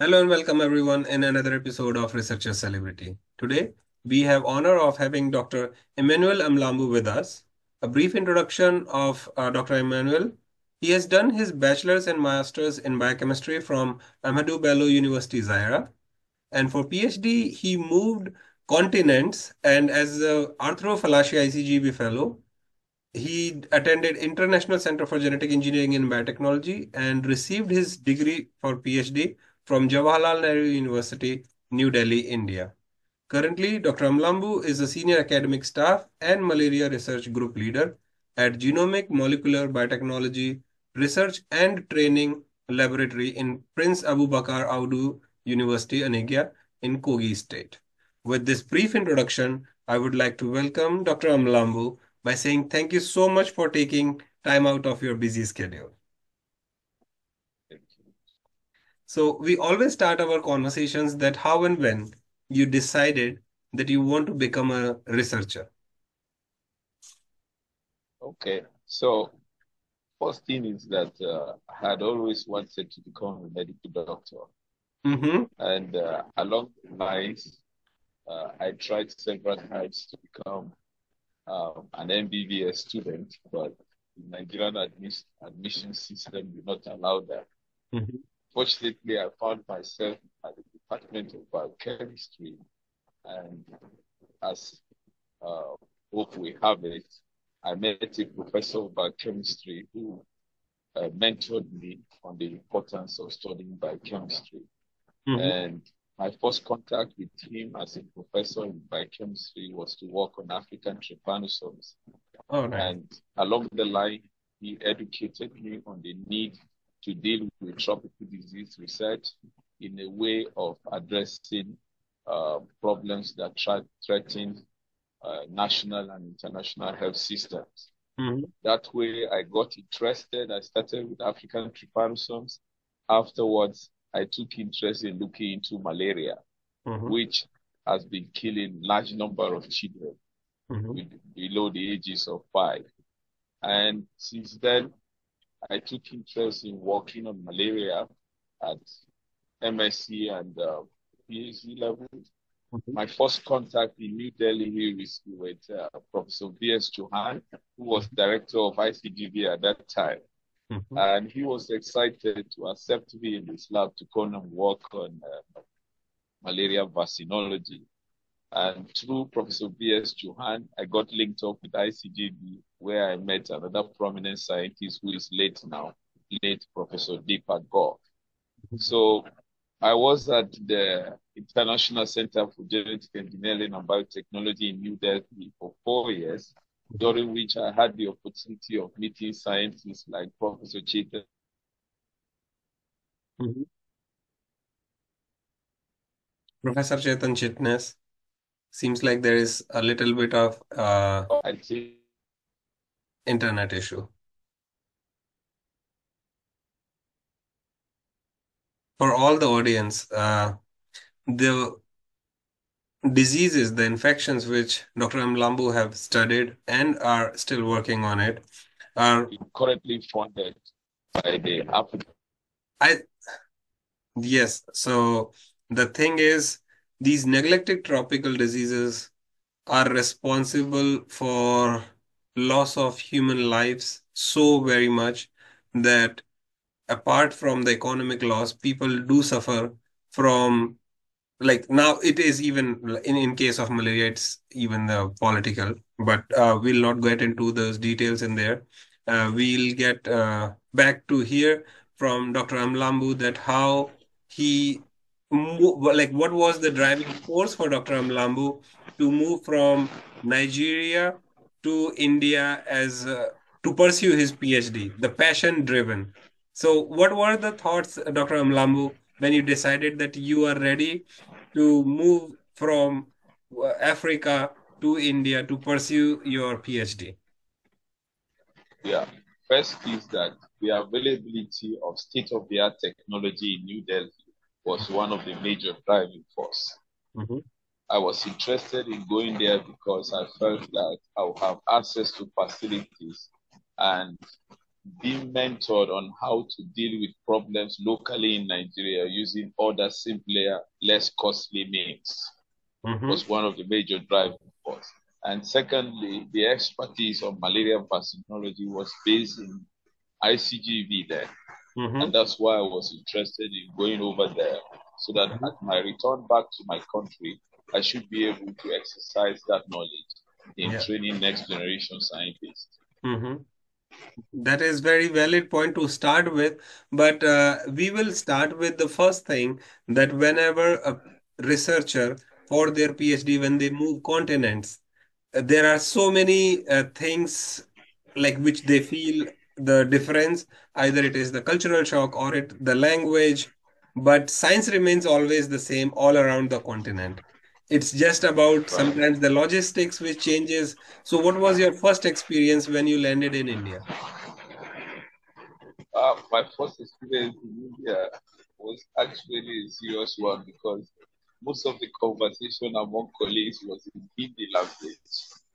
Hello and welcome everyone in another episode of Researcher Celebrity. Today we have honor of having Dr. Emmanuel Amlambu with us. A brief introduction of Dr. Emmanuel. He has done his bachelor's and master's in biochemistry from Ahmadu Bello University, Zaire. And for PhD, he moved continents and as a Arthrophallacia ICGB fellow, he attended International Center for Genetic Engineering and Biotechnology and received his degree for PhD from Jawaharlal Nehru University, New Delhi, India. Currently, Dr. Amlambu is a senior academic staff and malaria research group leader at Genomic Molecular Biotechnology Research and Training Laboratory in Prince Abubakar Audu University, Anegya, in Kogi State. With this brief introduction, I would like to welcome Dr. Amlambu by saying thank you so much for taking time out of your busy schedule. So we always start our conversations that how and when you decided that you want to become a researcher. Okay, so first thing is that I had always wanted to become a medical doctor. Mm-hmm. And along the lines, I tried several times to become an MBBS student, but the Nigerian admission system did not allow that. Mm-hmm. Fortunately, I found myself at the Department of Biochemistry, and as hope we have it, I met a professor of biochemistry who mentored me on the importance of studying biochemistry. Mm-hmm. And my first contact with him as a professor in biochemistry was to work on African trypanosomes. All right. And along the line, he educated me on the need to deal with tropical disease research in a way of addressing problems that threaten national and international health systems. Mm-hmm. That way, I got interested. I started with African trypanosomes. Afterwards, I took interest in looking into malaria, Mm-hmm. which has been killing large number of children Mm-hmm. below the ages of 5. And since then, I took interest in working on malaria at MSc and PhD level. Mm-hmm. My first contact in New Delhi was with Professor V.S. Chauhan, who was director of ICGB at that time. Mm-hmm. And he was excited to accept me in his lab to come and work on malaria vaccinology. And through Professor V.S. Chauhan, I got linked up with ICGB, where I met another prominent scientist who is late now, late Professor Deepak Gaur. So I was at the International Center for Genetic Engineering and Biotechnology in New Delhi for 4 years, during which I had the opportunity of meeting scientists like Professor Chetan. Mm-hmm. Professor Chetan Chitnis, seems like there is a little bit of internet issue. For all the audience, the diseases, the infections which Dr. Mlambu have studied and are still working on it are currently funded by the African. Yes. So the thing is, these neglected tropical diseases are responsible for loss of human lives so very much that apart from the economic loss, people do suffer from, like, now it is even in case of malaria, it's even the political, but we'll not get into those details in there. We'll get back to hear from Dr. Amlambu that how he like what was the driving force for Dr. Amlambu to move from Nigeria to India as to pursue his PhD, the passion driven. So what were the thoughts, Dr. Amlambu, when you decided that you are ready to move from Africa to India to pursue your PhD? Yeah. First is that the availability of state-of-the-art technology in New Delhi was one of the major driving force. Mm-hmm. I was interested in going there because I felt that I would have access to facilities and being mentored on how to deal with problems locally in Nigeria using other simpler, less costly means was one of the major driving forces. And secondly, the expertise of malaria vaccinology was based in ICGV there. And that's why I was interested in going over there, so that at my return back to my country, I should be able to exercise that knowledge in training next generation scientists. That is very valid point to start with, but we will start with the first thing that whenever a researcher for their PhD, when they move continents, there are so many things like which they feel the difference. Either it is the cultural shock or the language, but science remains always the same all around the continent. It's just about Right. sometimes the logistics which changes. So, what was your first experience when you landed in India? My first experience in India was actually a serious one because most of the conversation among colleagues was in Hindi language,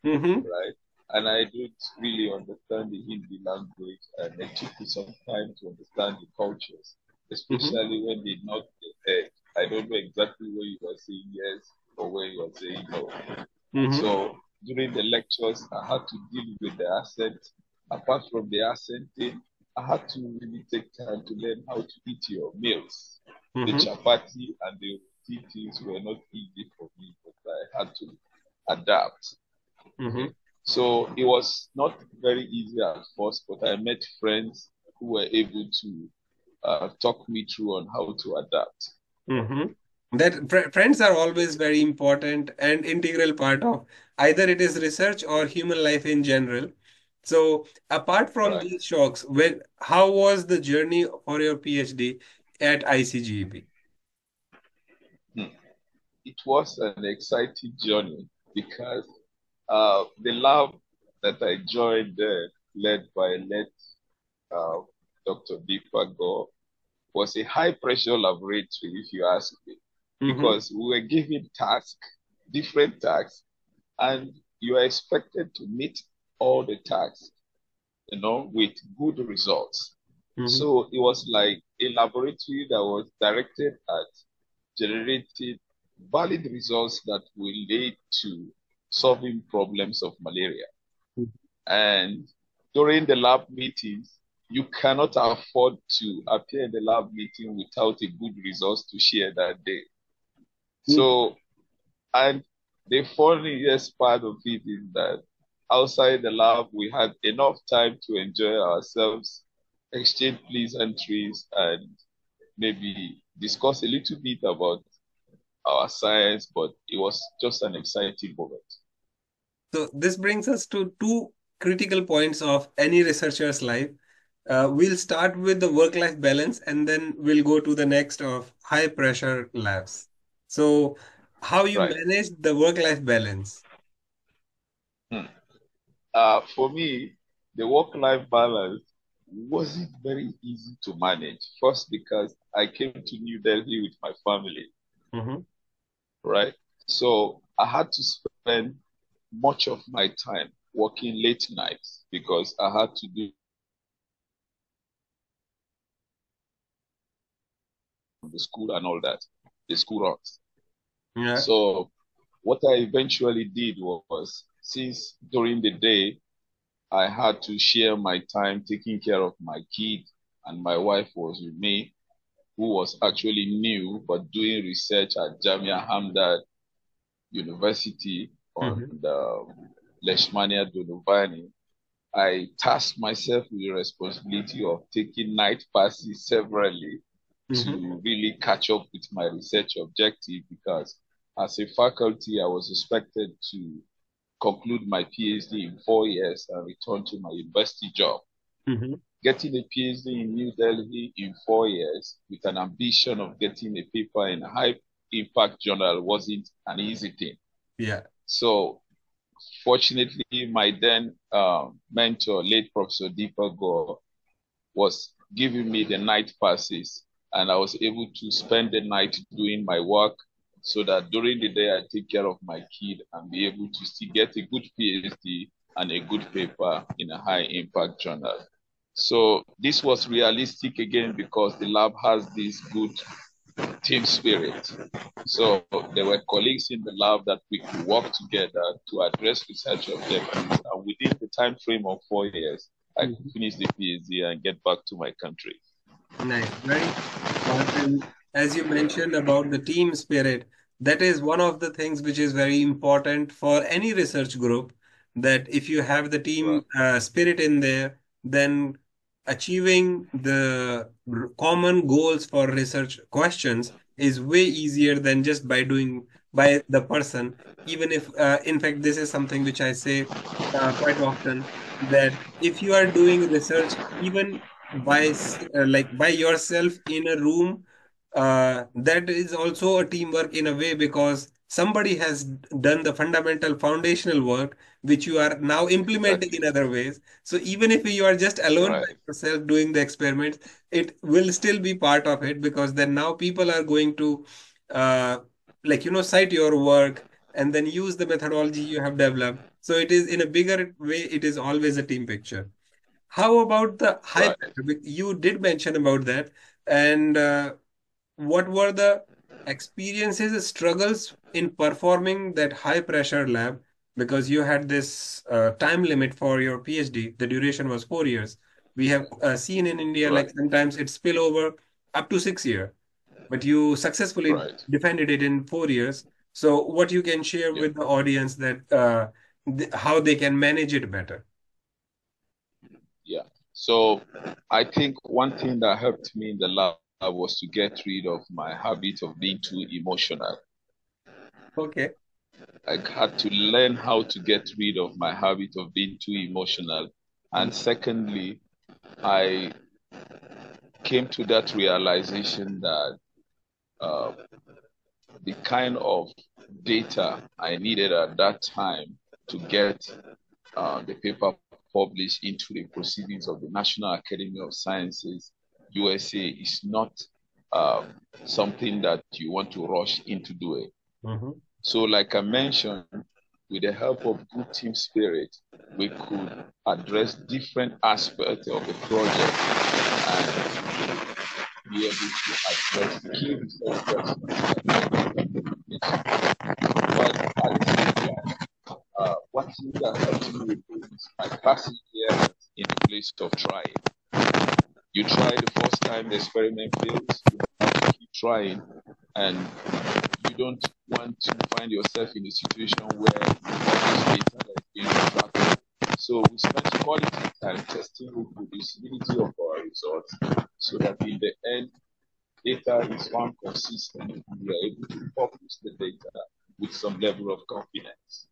Mm-hmm. right? And I don't really understand the Hindi language, and it took me some time to understand the cultures, Mm-hmm. especially when they knock the head. I don't know exactly where you are saying yes or where you are saying no. Mm-hmm. So during the lectures, I had to deal with the accent. Apart from the accenting, I had to really take time to learn how to eat your meals. The Mm-hmm. chapati and the roti things were not easy for me, but I had to adapt. Mm-hmm. Okay. So it was not very easy at first, but I met friends who were able to talk me through on how to adapt. Mm-hmm. That friends are always very important and integral part of either it is research or human life in general. So, apart from Right. these shocks, how was the journey for your PhD at ICGEP? Hmm. It was an exciting journey because the lab that I joined, led by late uh, Dr. Deepak Gore, was a high pressure laboratory, if you ask me, Mm-hmm. because we were given tasks, different tasks, and you are expected to meet all the tasks, with good results. Mm-hmm. So it was like a laboratory that was directed at generating valid results that will lead to solving problems of malaria. And during the lab meetings, you cannot afford to appear in the lab meeting without a good results to share that day. So, and the funniest part of it is that outside the lab, we had enough time to enjoy ourselves, exchange pleasantries, and maybe discuss a little bit about our science, but it was just an exciting moment. So, this brings us to two critical points of any researcher's life. We'll start with the work-life balance and then we'll go to the next of high pressure labs. So, how you Right. manage the work-life balance? Hmm. For me, the work-life balance wasn't very easy to manage. First, because I came to New Delhi with my family, Mm-hmm. right? So I had to spend much of my time working late nights because I had to do the school and all that, the school runs. Yeah. So what I eventually did was, since during the day I had to share my time taking care of my kid, and my wife was with me, who was actually new but doing research at Jamia Hamdard University on Mm-hmm. the Leishmania Donovani. I tasked myself with the responsibility of taking night passes severally Mm-hmm. to really catch up with my research objective, because as a faculty, I was expected to conclude my PhD in 4 years and return to my university job. Mm-hmm. Getting a PhD in New Delhi in 4 years with an ambition of getting a paper in a high impact journal wasn't an easy thing. Yeah. So fortunately, my then mentor, late Professor Deepak Gore, was giving me the night passes, and I was able to spend the night doing my work so that during the day I take care of my kid and be able to still get a good PhD and a good paper in a high impact journal. So this was realistic again because the lab has this good team spirit. So there were colleagues in the lab that we could work together to address research objectives. And within the time frame of 4 years, I could finish the PhD and get back to my country. Nice, very. And as you mentioned about the team spirit, that is one of the things which is very important for any research group. That if you have the Right, team spirit in there, then achieving the common goals for research questions is way easier than just by doing by the person. Even if, in fact, this is something which I say quite often, that if you are doing research, even like by yourself in a room, that is also a teamwork in a way, because somebody has done the fundamental foundational work which you are now implementing exactly. in other ways. So even if you are just alone by Right, yourself doing the experiments, it will still be part of it, because then now people are going to uh, cite your work and then use the methodology you have developed. So it is in a bigger way, it is always a team picture. How about the high right. pressure? You did mention about that. And what were the experiences, struggles in performing that high pressure lab? Because you had this time limit for your PhD. The duration was 4 years. We have seen in India, like Right, sometimes it spill over up to 6 years, but you successfully right. defended it in 4 years. So what you can share Yeah, with the audience that how they can manage it better? yeah. So I think one thing that helped me in the lab was to get rid of my habit of being too emotional. Okay. I had to learn how to get rid of my habit of being too emotional. And secondly, I came to that realization that uh, the kind of data I needed at that time to get the paper published into the proceedings of the National Academy of Sciences, USA, is not um, something that you want to rush into doing. Mhm. So, like I mentioned, with the help of good team spirit, we could address different aspects of the project and be able to address key research questions. But at the same time, one thing that helped me with this is my perseverance in the place of trying. You try the first time the experiment fails, you have to keep trying, and you don't want to find yourself in a situation where all this data that is being extracted. So we spend quality time testing the reproducibility of our results so that in the end, data is found consistent and we are able to publish the data with some level of confidence.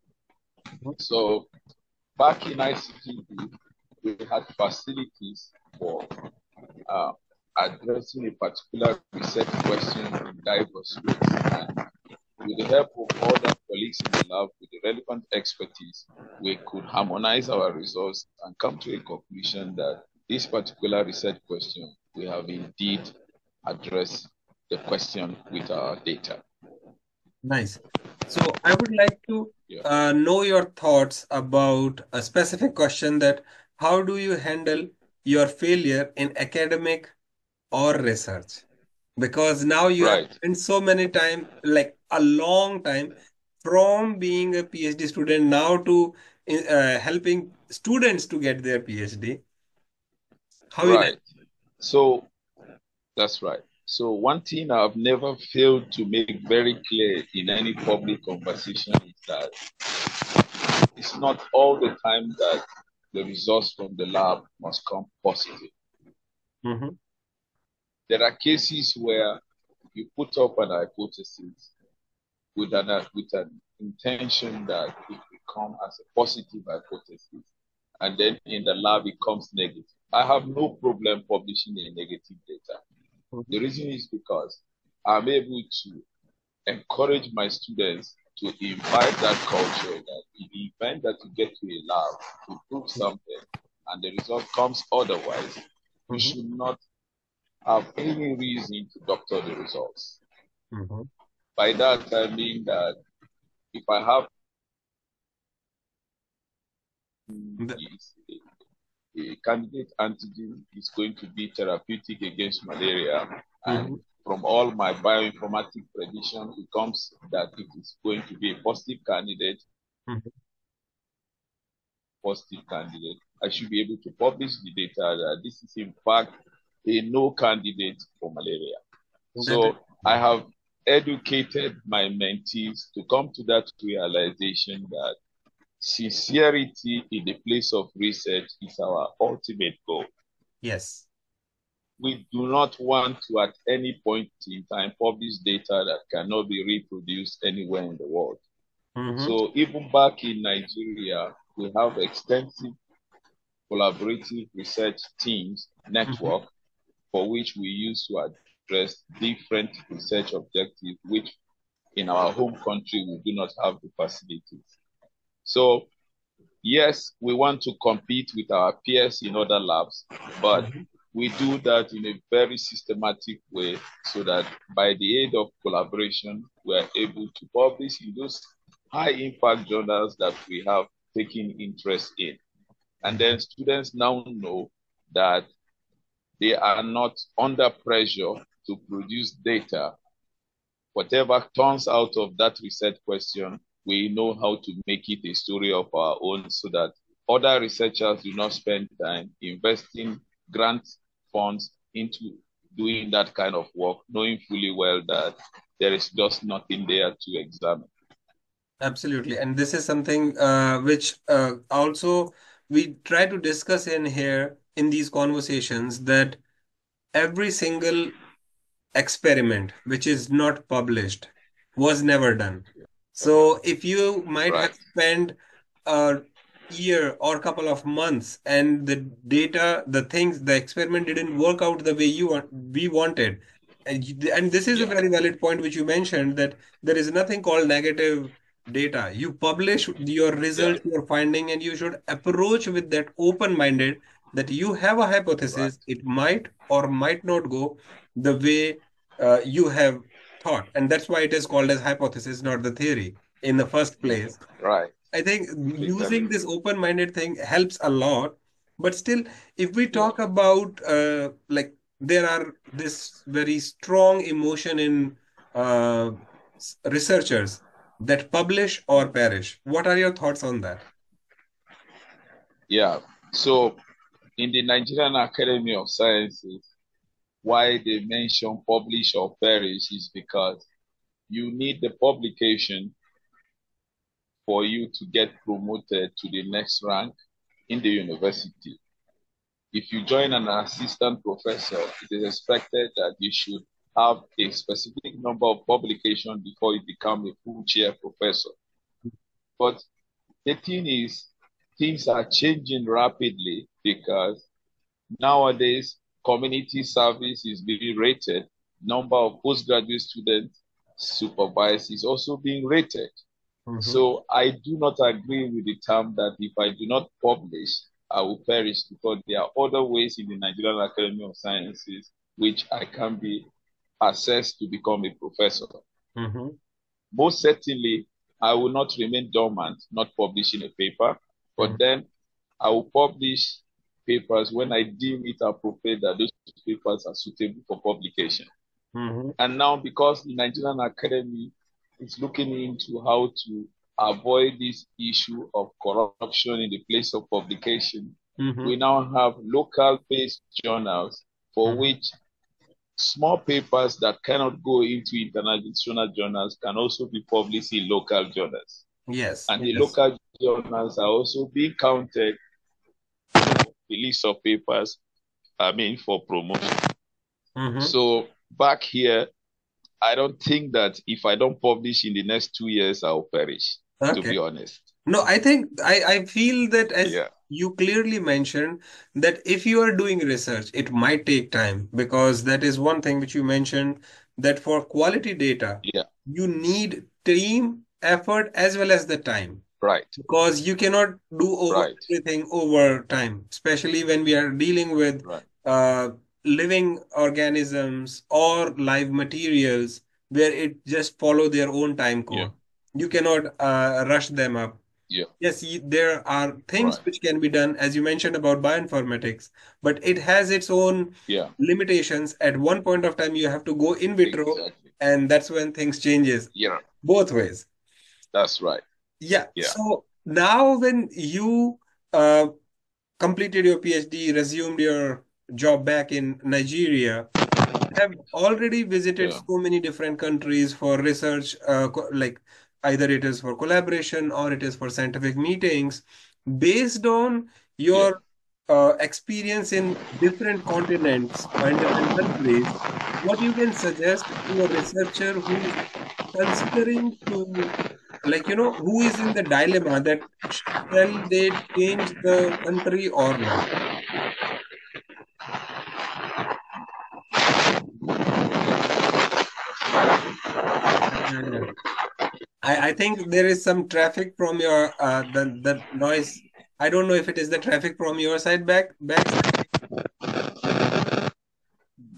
So back in ICTB, we had facilities for uh, addressing a particular research question in diverse ways. And with the help of other colleagues in the lab with the relevant expertise, we could harmonize our results and come to a conclusion that this particular research question, we have indeed addressed the question with our data. Nice. So I would like to Yeah. know your thoughts about a specific question, that how do you handle your failure in academic or research? Because now you have Right. spent so many time, like a long time, from being a PhD student now to helping students to get their PhD. How you Right. So that's right. So one thing I've never failed to make very clear in any public conversation is that it's not all the time that the results from the lab must come positive. Mm-hmm. There are cases where you put up an hypothesis with an intention that it will come as a positive hypothesis, and then in the lab it comes negative. I have no problem publishing a negative data. The reason is because I'm able to encourage my students to invite that culture that in the event that you get to a lab to prove something and the result comes otherwise, you Mm-hmm. should not have any reason to doctor the results. Mm-hmm. By that, I mean that if I have a candidate antigen is going to be therapeutic against malaria. And Mm-hmm. from all my bioinformatic prediction, it comes that it is going to be a Mm-hmm. positive candidate. I should be able to publish the data that this is in fact a no candidate for malaria. That is, So I have educated my mentees to come to that realization that sincerity in the place of research is our ultimate goal. yes. We do not want to, at any point in time, publish data that cannot be reproduced anywhere in the world. Mm-hmm. So even back in Nigeria, we have extensive collaborative research teams Mm-hmm. network for which we use to address different research objectives, which in our home country we do not have the facilities. So yes, we want to compete with our peers in other labs, but Mm-hmm. we do that in a very systematic way so that by the aid of collaboration, we are able to publish in those high impact journals that we have taken interest in. And then students now know that they are not under pressure to produce data. Whatever turns out of that research question, we know how to make it a story of our own so that other researchers do not spend time investing grant funds into doing that kind of work, knowing fully well that there is just nothing there to examine. Absolutely. And this is something which also we try to discuss in here in these conversations, that every single experiment which is not published was never done. So if you might have Right. spent a year or couple of months and the data, the things, the experiment didn't work out the way we wanted. And this is a Yeah. very valid point which you mentioned, that there is nothing called negative data. You publish your Yeah. results, your finding, and you should approach with that open-minded, that you have a Right. hypothesis, it might or might not go the way you have thought. And that's why it is called as hypothesis, not the theory in the first place. Right. I think using Exactly. this open-minded thing helps a lot. But still, if we Yeah. talk about like there are this very strong emotion in researchers that publish or perish. What are your thoughts on that? Yeah. So in the Nigerian Academy of Sciences, why they mention publish or perish is because you need the publication for you to get promoted to the next rank in the university. If you join an assistant professor, it is expected that you should have a specific number of publications before you become a full chair professor. But the thing is, things are changing rapidly because nowadays community service is being rated. Number of postgraduate students supervised is also being rated. Mm-hmm. So I do not agree with the term that if I do not publish, I will perish, because there are other ways in the Nigerian Academy of Sciences which I can be assessed to become a professor. Mm-hmm. Most certainly, I will not remain dormant, not publishing a paper, but then I will publish papers when I deem it appropriate that those papers are suitable for publication. Mm-hmm. And now, because the Nigerian Academy is looking into how to avoid this issue of corruption in the place of publication, Mm-hmm. we now have local based journals for Mm-hmm. which small papers that cannot go into international journals can also be published in local journals. Yes, And the yes. local journals are also being counted the list of papers, for promotion. Mm-hmm. So back here, I don't think that if I don't publish in the next 2 years, I'll perish, to Okay. be honest. No, I think I feel that, as Yeah, you clearly mentioned, that if you are doing research, it might take time, because that is one thing which you mentioned, that for quality data, yeah, you need team effort as well as the time, right, because you cannot do over right, everything over time, especially when we are dealing with right. uh, living organisms or live materials where it just follow their own time Yeah, code. You cannot rush them up. Yeah. Yes, there are things Right. which can be done, as you mentioned about bioinformatics, but it has its own Yeah. limitations. At one point of time, you have to go in vitro, Exactly. and that's when things changes Yeah. both ways. That's right. Yeah. Yeah. So now when you uh, completed your PhD, resumed your job back in Nigeria, have already visited Yeah. so many different countries for research, like either it is for collaboration or it is for scientific meetings. Based on Yeah. your experience in different continents or in different countries, what you can suggest to a researcher who is considering to, like, who is in the dilemma that shall they change the country or not? I think there is some traffic from your the noise. I don't know if it is the traffic from your side backside.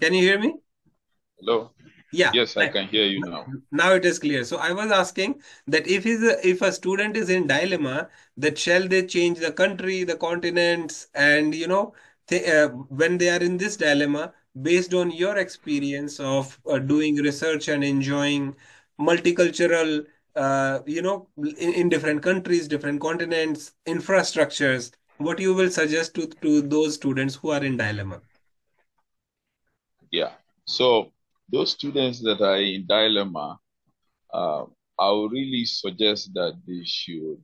Can you hear me? Hello. Yeah. Yes, I can hear you now. Now it is clear. So I was asking that if a student is in dilemma, that shall they change the country, the continents, and when they are in this dilemma, based on your experience of doing research and enjoying multicultural, in different countries, different continents, infrastructures, what you will suggest to those students who are in dilemma? Yeah. So those students that are in dilemma, uh, I would really suggest that they should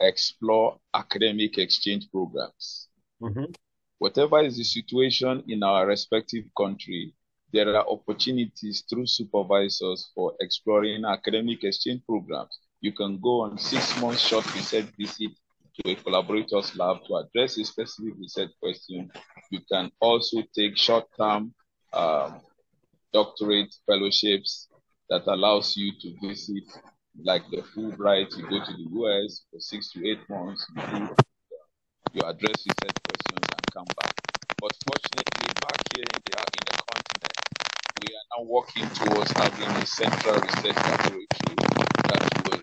explore academic exchange programs. Mhm. Whatever is the situation in our respective country, there are opportunities through supervisors for exploring academic exchange programs. You can go on 6 months short research visit to a collaborator's lab to address a specific research question. You can also take short-term um, doctorate fellowships that allows you to visit, like the Fulbright. You go to the US for 6 to 8 months. You address research questions and come back. But fortunately, back here in the continent, we are now working towards having a central research laboratory that will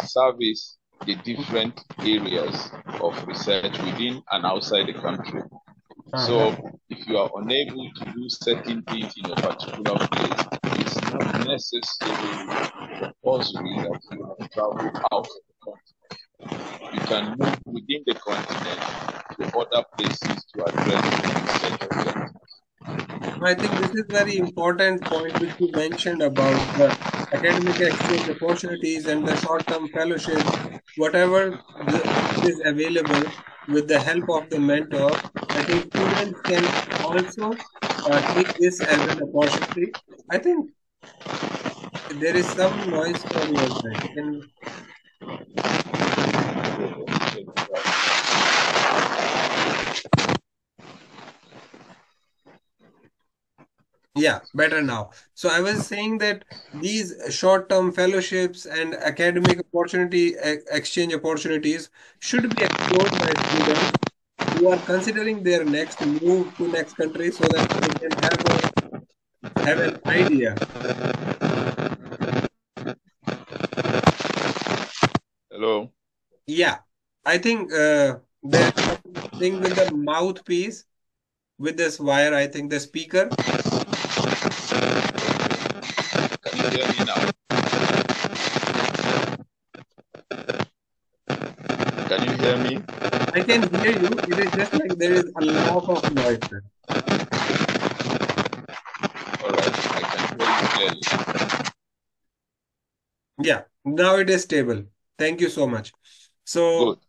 service the different areas of research within and outside the country. Uh-huh. So if you are unable to do certain things in a particular place, it's not necessarily compulsory that you have traveled out of the continent. You can move within the continent to other places to address the research objectives. I think this is very important point which you mentioned about the academic exchange opportunities and the short-term fellowships, whatever is available with the help of the mentor. I think students can also take this as an opportunity. I think there is some noise from your side. Yeah, better now. So I was saying that these short-term fellowships and academic exchange opportunities should be explored by students who are considering their next move to next country so that they can have an idea. Hello. Yeah, I think there is something with the mouthpiece with this wire. I think the speaker. Can you hear me now? Can you hear me? I can hear you. It is just like there is a lot of noise. All right, I can hear you clearly. Yeah, now it is stable. Thank you so much. So, Good.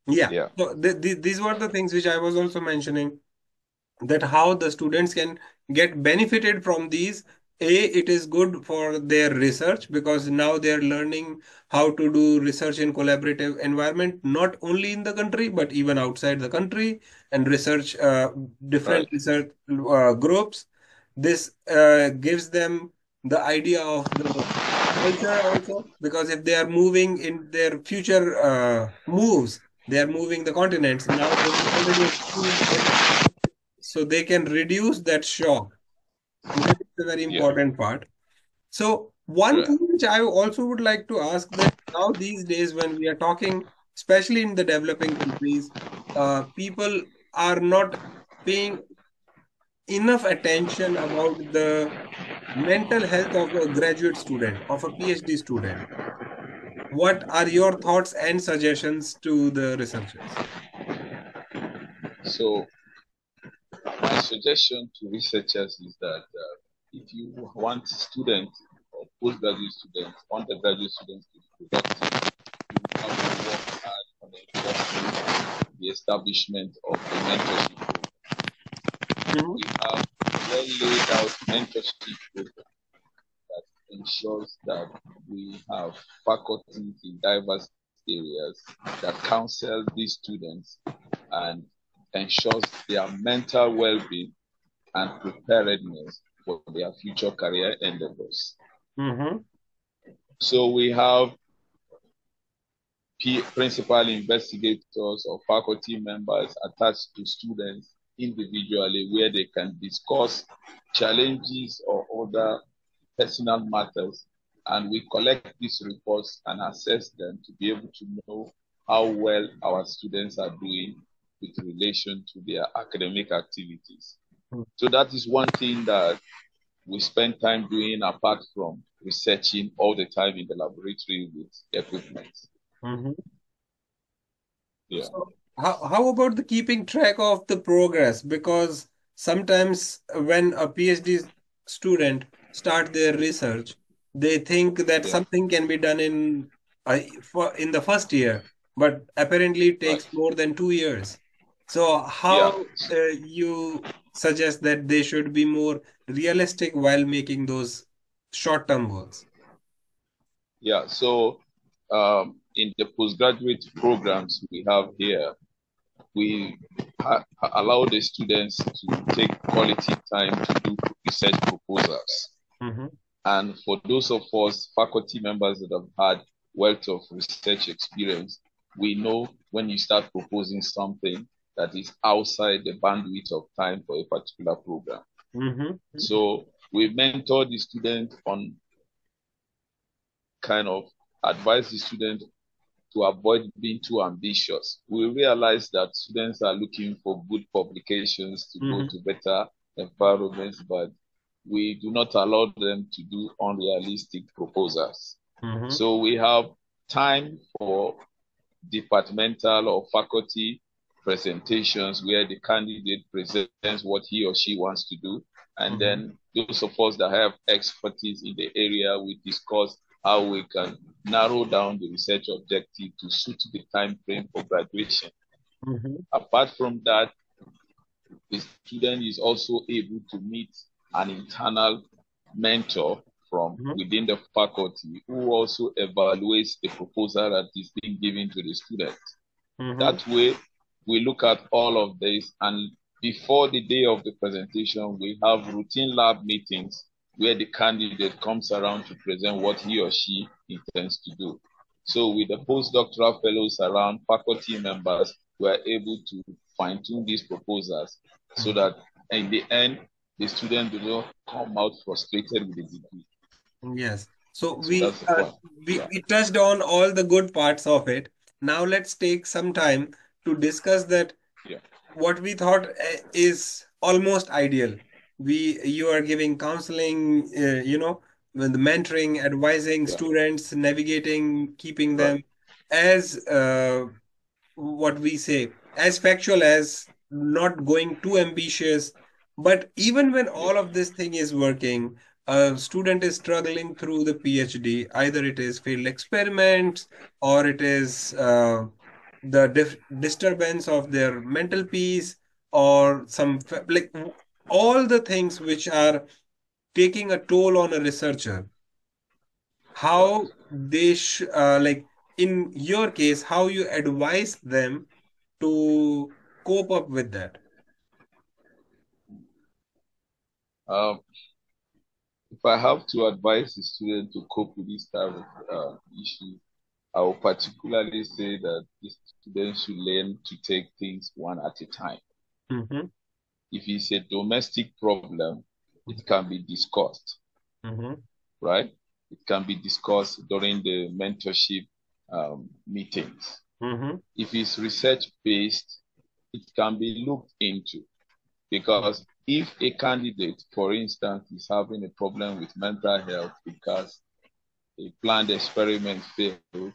yeah, Yeah. so these were the things which I was also mentioning, that how the students can get benefited from these. It is good for their research because now they are learning how to do research in collaborative environment, not only in the country but even outside the country, and research different Right. research groups. This gives them the idea of the culture also, because if they are moving in their future moves, they are moving the continents. Now they have already experienced it, so they can reduce that shock. That is a very Yeah. important part. So one Right. thing which I also would like to ask, that now these days when we are talking especially in the developing countries, people are not paying enough attention about the mental health of a graduate student, of a PhD student. What are your thoughts and suggestions to the researchers? So my suggestion to researchers is that if you want students or postgraduate students, undergraduate students to be productive, you have to work hard on enforcing the establishment of a mentorship program. Mhm. We have well laid out mentorship program that ensures that we have faculties in diverse areas that counsel these students and ensures their mental well-being and preparedness for their future career endeavors. Mhm. So we have principal investigators or faculty members attached to students individually where they can discuss challenges or other personal matters, and we collect these reports and assess them to be able to know how well our students are doing with relation to their academic activities. So that is one thing that we spend time doing apart from researching all the time in the laboratory with equipment. Mhm. Yeah. So how about the keeping track of the progress? Because sometimes when a PhD student start their research, they think that Yeah. something can be done in the first year, but apparently it Right. takes more than 2 years. So Yeah. how you suggest that they should be more realistic while making those short-term goals? Yeah. So in the postgraduate programs we have here, we allow the students to take quality time to do research proposals. Mm-hmm. And for those of us faculty members that have had wealth of research experience, we know when you start proposing something that is outside the bandwidth of time for a particular program. Mm-hmm. So we mentor the student on kind of advise the student to avoid being too ambitious. We realize that students are looking for good publications to go Mm-hmm. to better environments, but we do not allow them to do unrealistic proposals. Mm-hmm. So we have time for departmental or faculty presentations where the candidate presents what he or she wants to do. And Mm-hmm. then those of us that have expertise in the area, we discuss how we can narrow down the research objective to suit the time frame for graduation. Mm-hmm. Apart from that, the student is also able to meet an internal mentor from within the faculty who also evaluates the proposal that is being given to the student. Mm-hmm. That way, we look at all of this, and before the day of the presentation, we have routine lab meetings where the candidate comes around to present what he or she intends to do. So with the postdoctoral fellows around, faculty members, we are able to fine-tune these proposals so that in the end, the student will not come out frustrated with the degree. Yes. So So we that's the uh, point. we Yeah, we touched on all the good parts of it. Now let's take some time to discuss that yeah, what we thought is almost ideal. You are giving counseling, with mentoring, advising yeah, students, navigating, keeping right, them as what we say as factual as not going too ambitious. But even when yeah, all of this thing is working, a student is struggling through the PhD, either it is field experiments or it is the disturbance of their mental peace or all the things which are taking a toll on a researcher. right. How they in your case, how you advise them to cope up with that. Um, if I have to advise the student to cope with this type of issue, I will particularly say that the student should learn to take things one at a time. Mm-hmm. If it's a domestic problem, it can be discussed, Mm-hmm. right? It can be discussed during the mentorship meetings. Mm-hmm. If it's research-based, it can be looked into. Because if a candidate, for instance, is having a problem with mental health because a planned experiment failed,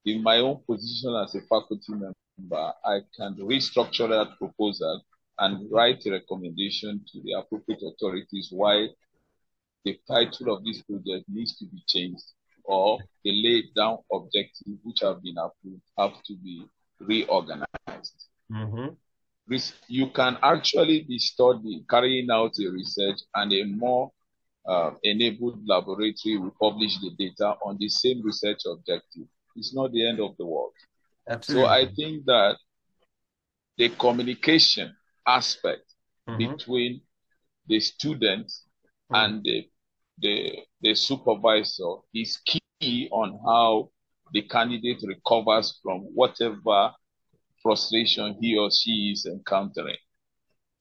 in my own position as a faculty member, I can restructure that proposal and write a recommendation to the appropriate authorities why the title of this project needs to be changed, or the laid down objectives which have been approved have to be reorganized. Mm-hmm. You can actually be studying, carrying out a research, and a more enabled laboratory will publish the data on the same research objective. It's not the end of the world. So I Absolutely. think that the communication aspect Mm-hmm. between the student Mm-hmm. and the supervisor is key on how the candidate recovers from whatever frustration he or she is encountering.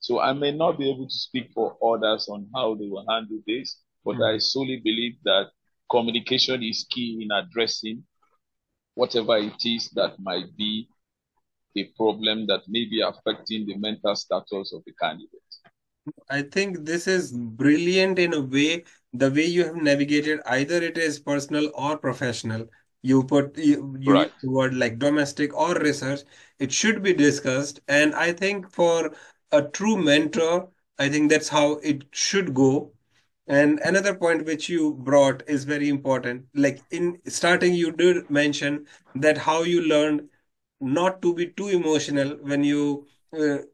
So I may not be able to speak for others on how they will handle this, but I solely believe that communication is key in addressing whatever it is that might be a problem that may be affecting the mental status of the candidate. I think this is brilliant in a way, the way you have navigated, either it is personal or professional. You use Right. the word like domestic or research. It should be discussed. And I think for a true mentor, I think that's how it should go. And another point which you brought is very important. Like in starting, you did mention that how you learned not to be too emotional when you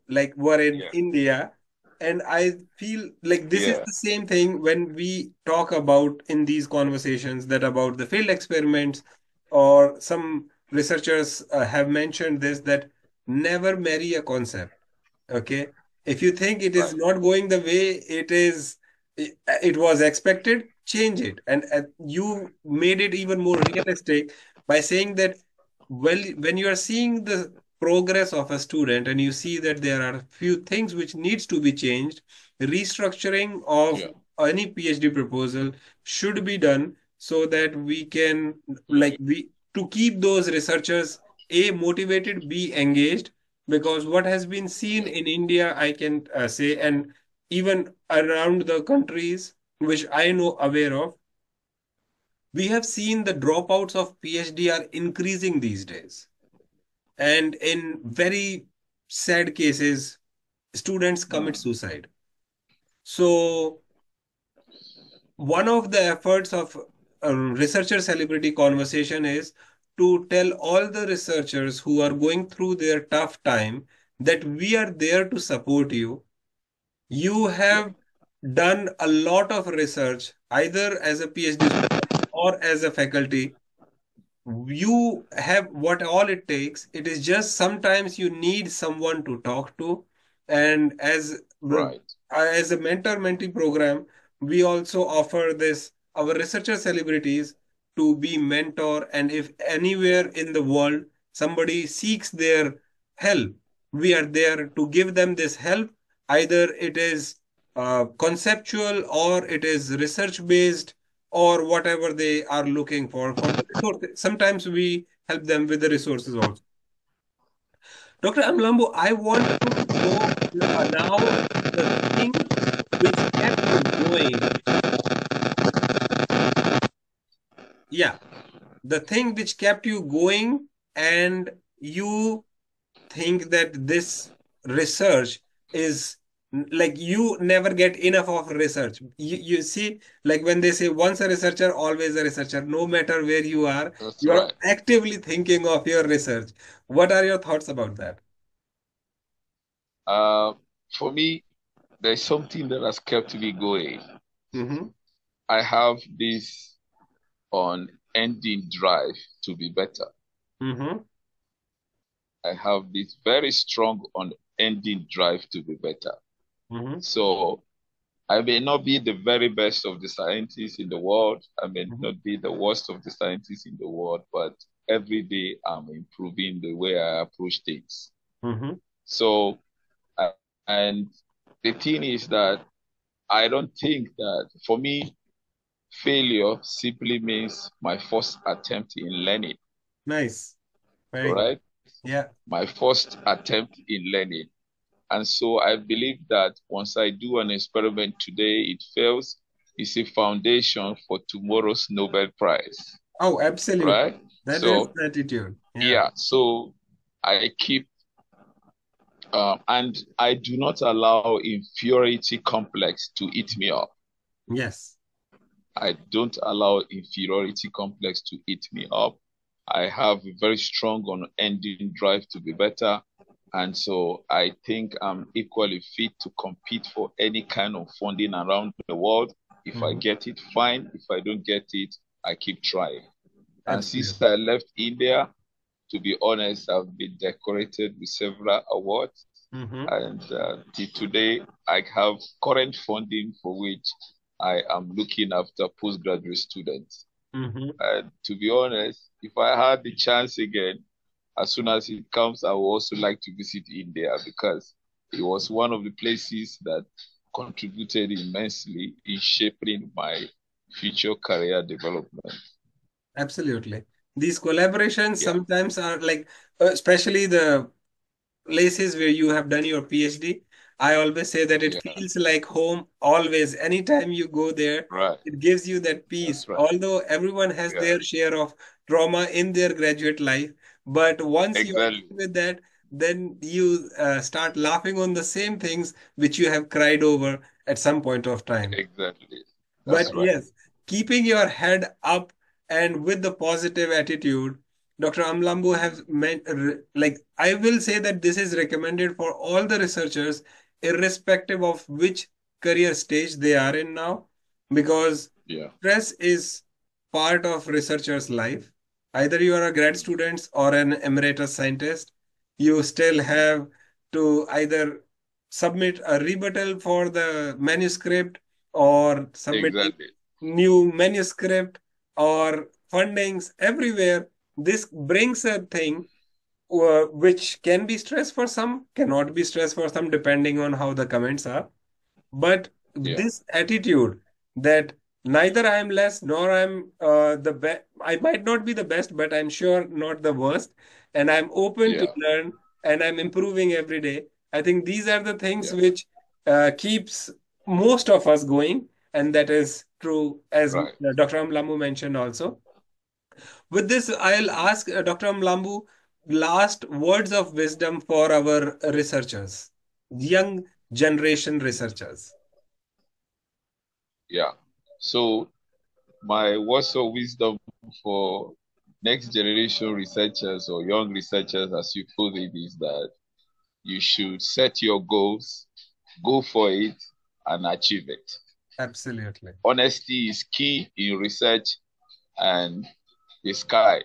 like were in Yeah. India. And I feel like this is Yeah. the same thing when we talk about in these conversations that about the field experiments, or some researchers have mentioned this, that never marry a concept. Okay. If you think it is Right. not going the way it was expected, change it. And you made it even more realistic by saying that, well, when you are seeing the progress of a student and you see that there are few things which needs to be changed, restructuring of Yeah. any PhD proposal should be done so that we can Yeah. like we to keep those researchers a motivated, be engaged, because what has been seen Yeah. in India, I can say, and even around the countries which I know aware of, we have seen the dropouts of PhD are increasing these days. And in very sad cases, students commit Mm. suicide. So, one of the efforts of researcher celebrity conversation is to tell all the researchers who are going through their tough time that we are there to support you. You Yeah. have done a lot of research, either as a PhD student or as a faculty. You have what all it takes. It is just sometimes you need someone to talk to. And Right. as a mentor-mentee program, we also offer this our researcher celebrities to be mentor. And if anywhere in the world somebody seeks their help, we are there to give them this help. Either it is conceptual or it is research based or whatever they are looking for the resources. Sometimes we help them with the resources also. Dr. Amlambu, I want to know now the thing which kept you going. Yeah, the thing which kept you going, and you think that this research is like you never get enough of research. You see, like when they say once a researcher, always a researcher, no matter where That's you are right. actively thinking of your research. What are your thoughts about that? Uh, for me, there's something that has kept me going. Mm-hmm. I have this unending drive to be better. Mm-hmm. I have this very strong unending drive to be better. Mm-hmm. So I may not be the very best of the scientists in the world. I may Mm-hmm. not be the worst of the scientists in the world, but every day I'm improving the way I approach things. Mm-hmm. So, I, and the thing is that I don't think that for me, failure simply means my first attempt in learning. Nice. Very all good. right? Yeah. My first attempt in learning. And so I believe that once I do an experiment today, it fails, it's a foundation for tomorrow's Nobel Prize, Oh, absolutely. right? That is So, the attitude. Yeah. yeah, so I keep, and I do not allow inferiority complex to eat me up. Yes. I don't allow inferiority complex to eat me up. I have a very strong unending drive to be better. And so I think I'm equally fit to compete for any kind of funding around the world. If I Hmm. get it, fine. If I don't get it, I keep trying. And since Absolutely. I left India, to be honest, I've been decorated with several awards. Hmm. And till today, I have current funding for which I am looking after postgraduate students. Hmm. And to be honest, if I had the chance again, as soon as it comes, I would also like to visit India because it was one of the places that contributed immensely in shaping my future career development. Absolutely. These collaborations Yeah, sometimes are like, especially the places where you have done your PhD, I always say that it yeah, feels like home always. Anytime you go there, right. it gives you that peace. That's right. Although everyone has Yeah, their share of trauma in their graduate life, but once you are exactly, done with that, then you start laughing on the same things which you have cried over at some point of time. exactly. That's But right. yes, keeping your head up and with the positive attitude, Dr. Amlambu has meant, like, I will say that this is recommended for all the researchers, irrespective of which career stage they are in now, because Yeah, stress is part of researcher's life. Either you are a grad student or an emeritus scientist, you still have to either submit a rebuttal for the manuscript or submitting exactly. new manuscript or fundings everywhere. This brings a thing which can be stress for some, cannot be stress for some, depending on how the comments are. But Yeah, this attitude that neither I am less nor I'm the best, I might not be the best, but I'm sure not the worst. And I'm open to yeah, learn and I'm improving every day. I think these are the things yeah, which keeps most of us going. And that is true, as right. Dr. Amlamu mentioned also. With this, I'll ask Dr. Amlambu last words of wisdom for our researchers, young generation researchers. Yeah. So my words of wisdom for next generation researchers or young researchers, as you put it, is that you should set your goals, go for it, and achieve it. Absolutely. Honesty is key in research, and the sky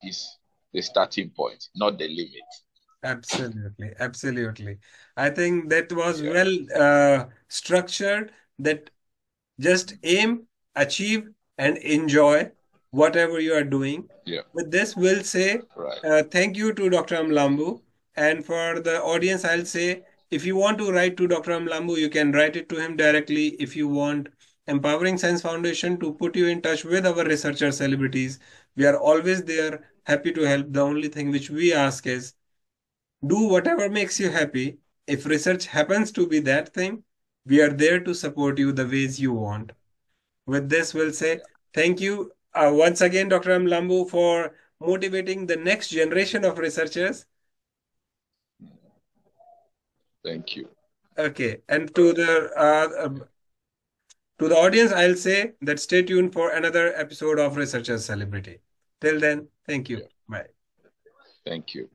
is the starting point, not the limit. Absolutely. Absolutely. I think that was Yeah, well structured. That just aim, achieve, and enjoy whatever you are doing. yeah, With this, we'll say right. thank you to Dr. Amlambu. And for the audience, I'll say if you want to write to Dr. Amlambu, you can write it to him directly. If you want Empowering Science Foundation to put you in touch with our researcher celebrities, we are always there, happy to help. The only thing which we ask is do whatever makes you happy. If research happens to be that thing, we are there to support you the ways you want. With this, we'll say thank you once again, Dr. M. Lambu, for motivating the next generation of researchers. Thank you. Okay, and All right. to the audience, I'll say that stay tuned for another episode of Researchers Celebrity. Till then, thank you. Yeah, Bye. thank you.